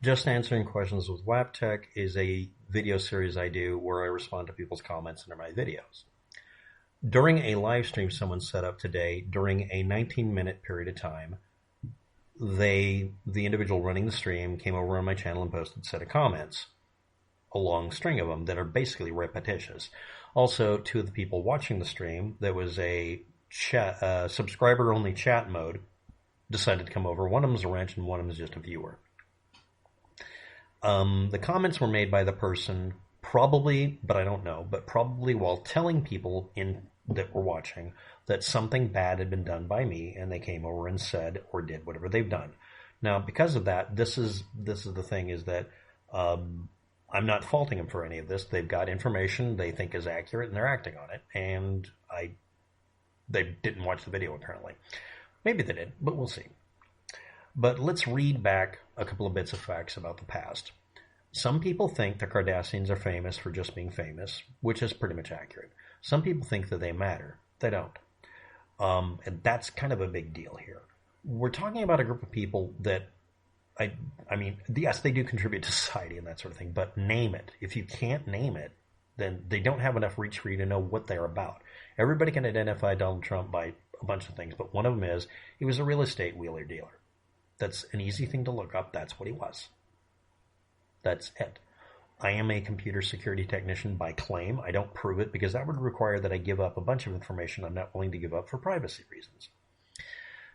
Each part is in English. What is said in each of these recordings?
Just Answering Questions with WAPTEC is a video series I do where I respond to people's comments under my videos. During a live stream someone set up today, during a 19-minute period of time, the individual running the stream came over on my channel and posted a set of comments, a long string of them that are basically repetitious. Also, two of the people watching the stream, that was a chat, subscriber-only chat mode, decided to come over. One of them is a wrench and one of them is just a viewer. The comments were made by the person probably, but I don't know, but probably while telling people that were watching that something bad had been done by me, and they came over and said or did whatever they've done. Now, because of that, this is the thing, is that I'm not faulting them for any of this. They've got information they think is accurate, and they're acting on it. And they didn't watch the video, apparently. Maybe they did, but we'll see. But let's read back a couple of bits of facts about the past. Some people think the Kardashians are famous for just being famous, which is pretty much accurate. Some people think that they matter. They don't. And that's kind of a big deal here. We're talking about a group of people that, I mean, yes, they do contribute to society and that sort of thing, but name it. If you can't name it, then they don't have enough reach for you to know what they're about. Everybody can identify Donald Trump by a bunch of things, but one of them is he was a real estate wheeler dealer. That's an easy thing to look up. That's what he was. That's it. I am a computer security technician by claim. I don't prove it because that would require that I give up a bunch of information I'm not willing to give up for privacy reasons.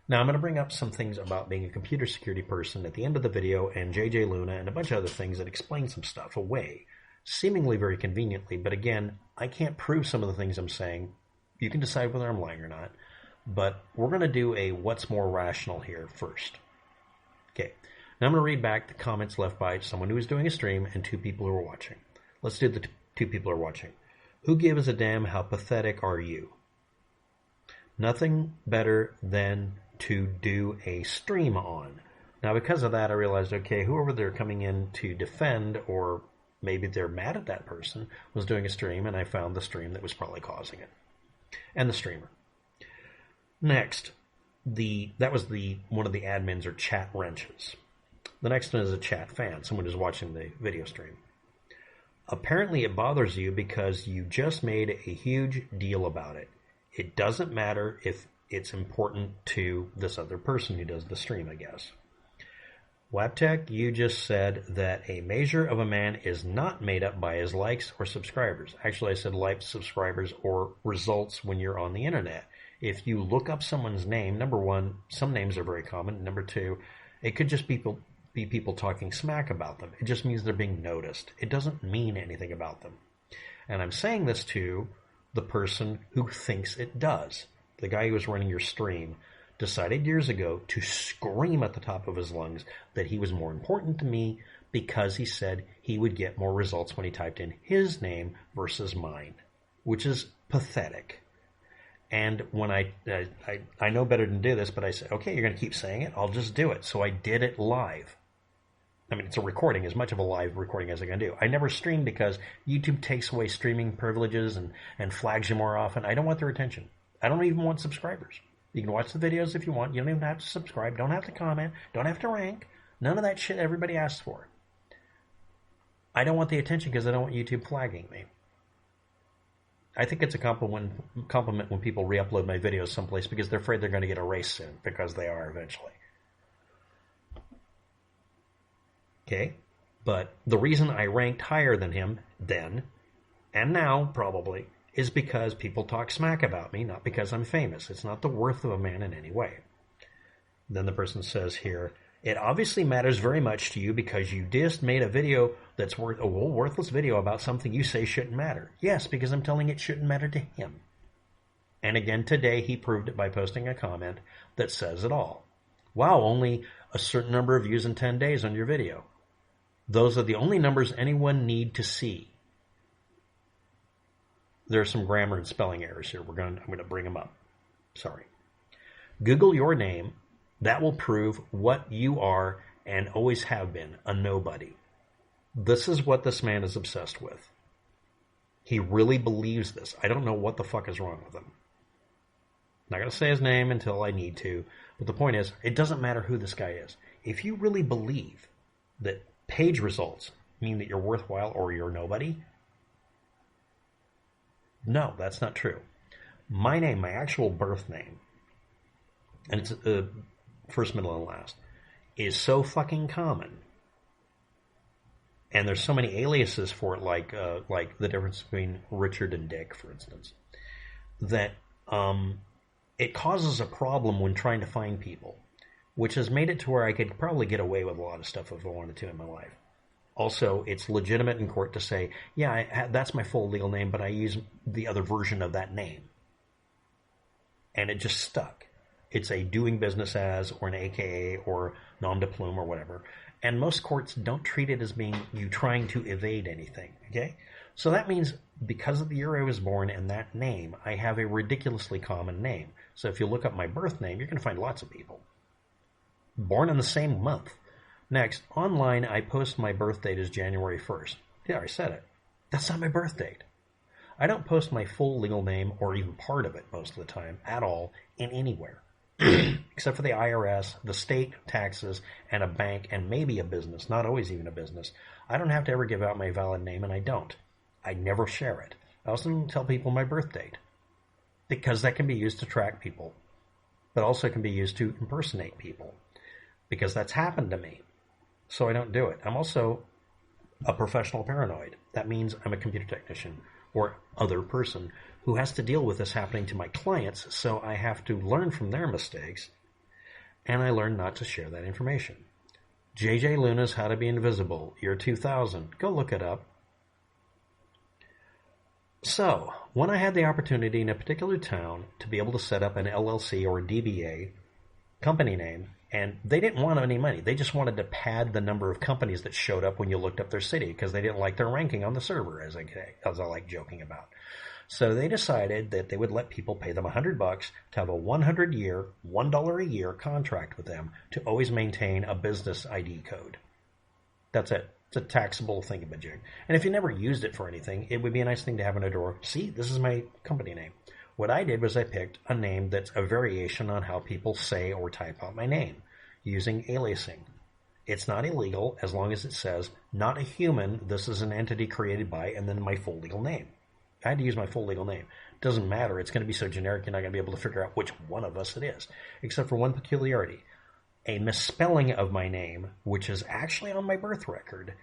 Now, I'm going to bring up some things about being a computer security person at the end of the video, and JJ Luna and a bunch of other things that explain some stuff away, seemingly very conveniently. But again, I can't prove some of the things I'm saying. You can decide whether I'm lying or not. But we're going to do a what's more rational here first. Okay, now I'm going to read back the comments left by someone who was doing a stream and two people who were watching. Let's do the two people who are watching. Who gives a damn? How pathetic are you? Nothing better than to do a stream on. Now, because of that, I realized, okay, whoever they're coming in to defend, or maybe they're mad at that person, was doing a stream, and I found the stream that was probably causing it. And the streamer. Next. That was one of the admins or chat wrenches. The next one is a chat fan, someone who's watching the video stream. Apparently it bothers you because you just made a huge deal about it. It doesn't matter if it's important to this other person who does the stream, I guess. WAPTEC, you just said that a measure of a man is not made up by his likes or subscribers. Actually, I said likes, subscribers, or results when you're on the internet. If you look up someone's name, number one, some names are very common. Number two, it could just be people talking smack about them. It just means they're being noticed. It doesn't mean anything about them. And I'm saying this to the person who thinks it does. The guy who was running your stream decided years ago to scream at the top of his lungs that he was more important to me because he said he would get more results when he typed in his name versus mine, which is pathetic. And when I know better than do this, but I said, okay, you're going to keep saying it? I'll just do it. So I did it live. I mean, it's a recording, as much of a live recording as I can do. I never stream because YouTube takes away streaming privileges and flags you more often. I don't want their attention. I don't even want subscribers. You can watch the videos if you want. You don't even have to subscribe. Don't have to comment. Don't have to rank. None of that shit everybody asks for. I don't want the attention because I don't want YouTube flagging me. I think it's a compliment when people re-upload my videos someplace because they're afraid they're going to get erased soon, because they are eventually. Okay? But the reason I ranked higher than him then, and now probably, is because people talk smack about me, not because I'm famous. It's not the worth of a man in any way. Then the person says here, it obviously matters very much to you because you just made a video that's a worthless video about something you say shouldn't matter. Yes, because I'm telling it shouldn't matter to him. And again, today he proved it by posting a comment that says it all. Wow, only a certain number of views in 10 days on your video. Those are the only numbers anyone need to see. There are some grammar and spelling errors here. I'm going to bring them up. Sorry. Google your name. That will prove what you are and always have been, a nobody. This is what this man is obsessed with. He really believes this. I don't know what the fuck is wrong with him. I'm not going to say his name until I need to, but the point is, it doesn't matter who this guy is. If you really believe that page results mean that you're worthwhile or you're nobody? No, that's not true. My name, my actual birth name, and it's first, middle, and last, is so fucking common. And there's so many aliases for it, like the difference between Richard and Dick, for instance, that it causes a problem when trying to find people, which has made it to where I could probably get away with a lot of stuff if I wanted to in my life. Also, it's legitimate in court to say, yeah, that's my full legal name, but I use the other version of that name. And it just stuck. It's a doing business as, or an AKA, or nom de plume, or whatever. And most courts don't treat it as being you trying to evade anything, okay? So that means because of the year I was born and that name, I have a ridiculously common name. So if you look up my birth name, you're going to find lots of people. Born in the same month. Next, online, I post my birth date as January 1st. Yeah, I said it. That's not my birth date. I don't post my full legal name, or even part of it most of the time, at all, in anywhere. Except for the IRS, the state taxes, and a bank, and maybe a business, not always even a business. I don't have to ever give out my valid name, and I don't. I never share it. I also don't tell people my birth date, because that can be used to track people, but also can be used to impersonate people, because that's happened to me. So I don't do it. I'm also a professional paranoid. That means I'm a computer technician or other person who has to deal with this happening to my clients, so I have to learn from their mistakes, and I learn not to share that information. J.J. Luna's How to Be Invisible, year 2000. Go look it up. So, when I had the opportunity in a particular town to be able to set up an LLC or DBA, company name, and they didn't want any money. They just wanted to pad the number of companies that showed up when you looked up their city because they didn't like their ranking on the server, as I like joking about. So they decided that they would let people pay them $100 to have a 100-year, $1 a year contract with them to always maintain a business ID code. That's it. It's a taxable thingamajig. And if you never used it for anything, it would be a nice thing to have in a drawer. See, this is my company name. What I did was I picked a name that's a variation on how people say or type out my name, using aliasing. It's not illegal as long as it says, not a human, this is an entity created by, and then my full legal name. I had to use my full legal name. It doesn't matter. It's going to be so generic you're not going to be able to figure out which one of us it is, except for one peculiarity. A misspelling of my name, which is actually on my birth record,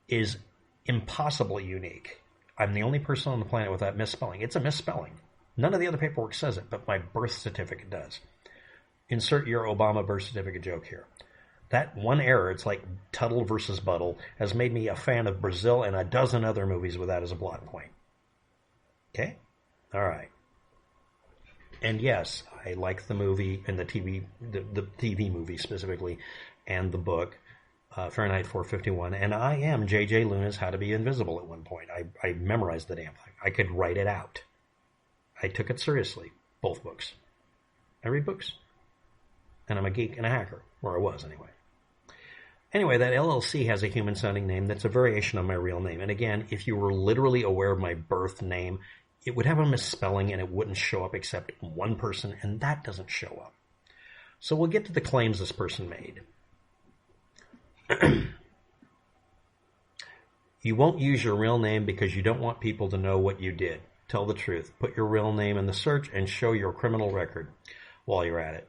is impossibly unique. I'm the only person on the planet with that misspelling. It's a misspelling. None of the other paperwork says it, but my birth certificate does. Insert your Obama birth certificate joke here. That one error, it's like Tuttle versus Buttle, has made me a fan of Brazil and a dozen other movies with that as a plot point. Okay? All right. And yes, I like the movie and the TV movie specifically, and the book, Fahrenheit 451. And I am J.J. Luna's How to Be Invisible at one point. I memorized the damn thing. I could write it out. I took it seriously. Both books. I read books. And I'm a geek and a hacker. Or I was, anyway. Anyway, that LLC has a human-sounding name that's a variation on my real name. And again, if you were literally aware of my birth name, it would have a misspelling and it wouldn't show up except one person, and that doesn't show up. So we'll get to the claims this person made. You won't use your real name because you don't want people to know what you did. Tell the truth. Put your real name in the search and show your criminal record while you're at it.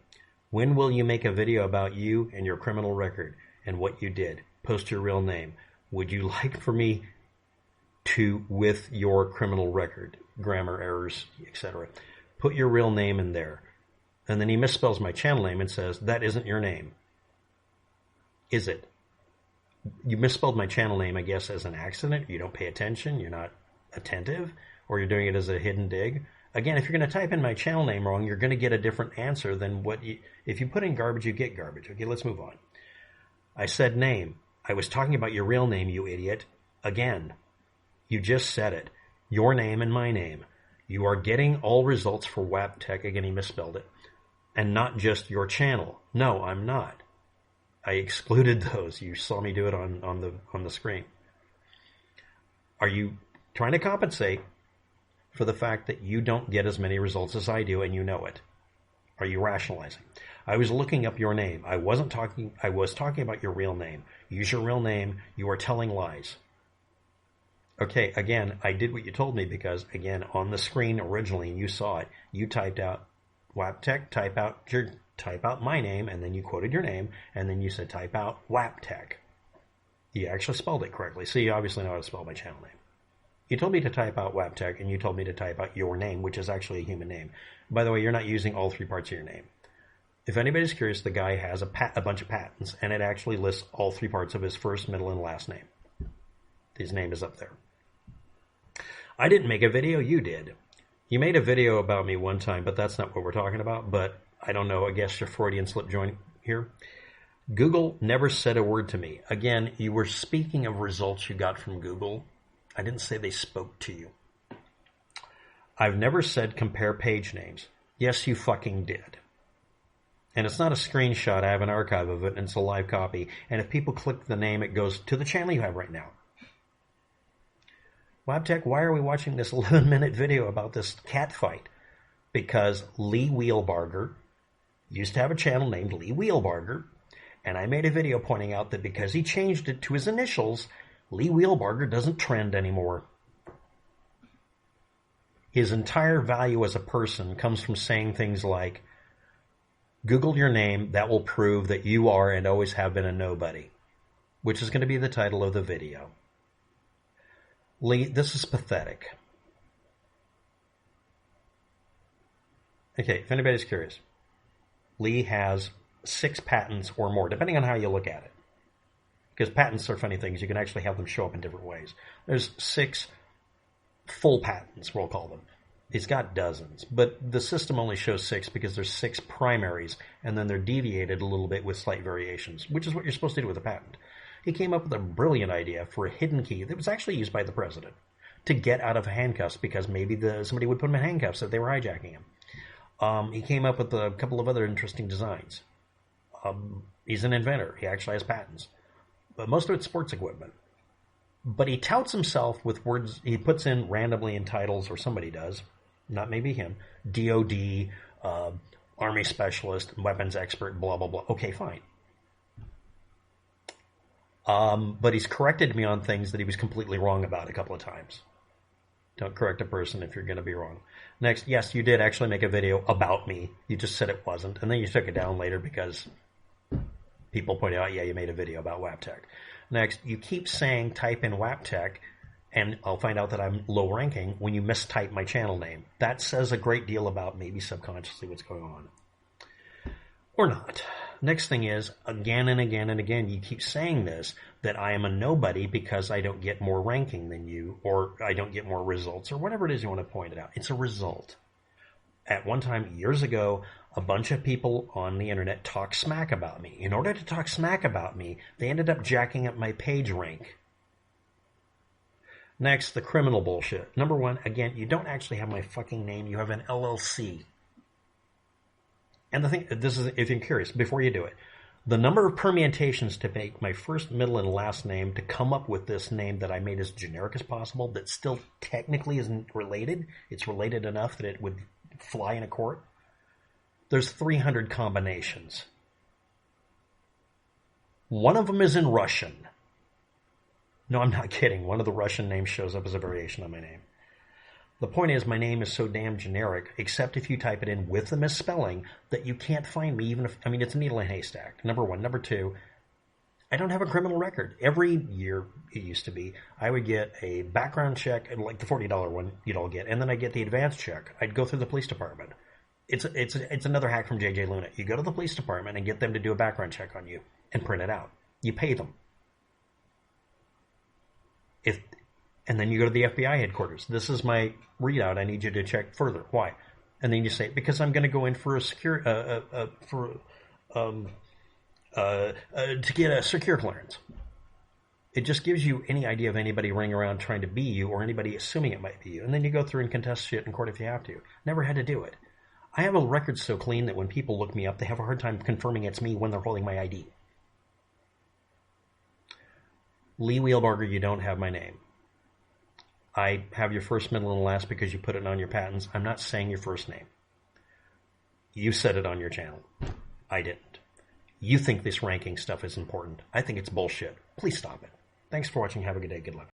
When will you make a video about you and your criminal record and what you did? Post your real name. Would you like for me to, with your criminal record, grammar errors, etc. Put your real name in there. And then he misspells my channel name and says, that isn't your name. Is it? You misspelled my channel name, I guess, as an accident. You don't pay attention. You're not attentive. Or you're doing it as a hidden dig. Again, if you're going to type in my channel name wrong, you're going to get a different answer than what you... If you put in garbage, you get garbage. Okay, let's move on. I said name. I was talking about your real name, you idiot. Again, you just said it. Your name and my name. You are getting all results for WAPTEC. Again, he misspelled it. And not just your channel. No, I'm not. I excluded those. You saw me do it on the screen. Are you trying to compensate for the fact that you don't get as many results as I do and you know it? Are you rationalizing? I was looking up your name. I was talking about your real name. Use your real name. You are telling lies. Okay, again, I did what you told me because, again, on the screen originally, you saw it. You typed out WAPTEC, type out my name, and then you quoted your name, and then you said type out WAPTEC. You actually spelled it correctly, so you obviously know how to spell my channel name. You told me to type out WAPTEC, and you told me to type out your name, which is actually a human name. By the way, you're not using all three parts of your name. If anybody's curious, the guy has a bunch of patents, and it actually lists all three parts of his first, middle, and last name. His name is up there. I didn't make a video, you did. You made a video about me one time, but that's not what we're talking about. But I don't know, I guess your Freudian slip joint here. Google never said a word to me. Again, you were speaking of results you got from Google. I didn't say they spoke to you. I've never said compare page names. Yes, you fucking did. And it's not a screenshot. I have an archive of it, and it's a live copy. And if people click the name, it goes to the channel you have right now. WAPTEC, why are we watching this 11-minute video about this cat fight? Because Lee Wheelbarger used to have a channel named Lee Wheelbarger, and I made a video pointing out that because he changed it to his initials, Lee Wheelbarger doesn't trend anymore. His entire value as a person comes from saying things like, Google your name, that will prove that you are and always have been a nobody, which is going to be the title of the video. Lee, this is pathetic. Okay, if anybody's curious, Lee has 6 patents or more, depending on how you look at it. Because patents are funny things. You can actually have them show up in different ways. There's 6 full patents, we'll call them. He's got dozens, but the system only shows 6 because there's 6 primaries, and then they're deviated a little bit with slight variations, which is what you're supposed to do with a patent. He came up with a brilliant idea for a hidden key that was actually used by the president to get out of handcuffs because maybe somebody would put him in handcuffs if they were hijacking him. He came up with a couple of other interesting designs. He's an inventor. He actually has patents. But most of it's sports equipment. But he touts himself with words he puts in randomly in titles, or somebody does, not maybe him, DOD, Army Specialist, Weapons Expert, blah, blah, blah. Okay, fine. But he's corrected me on things that he was completely wrong about a couple of times. Don't correct a person if you're going to be wrong. Next, yes, you did actually make a video about me. You just said it wasn't, and then you took it down later because people pointed out, yeah, you made a video about WAPTEC. Next, you keep saying type in WAPTEC, and I'll find out that I'm low ranking when you mistype my channel name. That says a great deal about maybe subconsciously what's going on. Or not. Next thing is, again and again and again, you keep saying this, that I am a nobody because I don't get more ranking than you, or I don't get more results, or whatever it is you want to point it out. It's a result. At one time, years ago, a bunch of people on the internet talked smack about me. In order to talk smack about me, they ended up jacking up my page rank. Next, the criminal bullshit. Number one, again, you don't actually have my fucking name. You have an LLC. And the thing, this is, if you're curious, before you do it, the number of permutations to make my first, middle, and last name to come up with this name that I made as generic as possible that still technically isn't related, it's related enough that it would fly in a court, there's 300 combinations. One of them is in Russian. No, I'm not kidding. One of the Russian names shows up as a variation on my name. The point is, my name is so damn generic, except if you type it in with the misspelling, that you can't find me, even if, I mean, it's a needle in a haystack, number one. Number two, I don't have a criminal record. Every year, it used to be, I would get a background check, like the $40 one you'd all get, and then I'd get the advanced check. I'd go through the police department. It's another hack from JJ Luna. You go to the police department and get them to do a background check on you and print it out. You pay them. And then you go to the FBI headquarters. This is my readout. I need you to check further. Why? And then you say, because I'm going to go in for to get a secure clearance. It just gives you any idea of anybody running around trying to be you or anybody assuming it might be you. And then you go through and contest shit in court if you have to. Never had to do it. I have a record so clean that when people look me up, they have a hard time confirming it's me when they're holding my ID. Lee Wheelbarger, you don't have my name. I have your first, middle, and last because you put it on your patents. I'm not saying your first name. You said it on your channel. I didn't. You think this ranking stuff is important. I think it's bullshit. Please stop it. Thanks for watching. Have a good day. Good luck.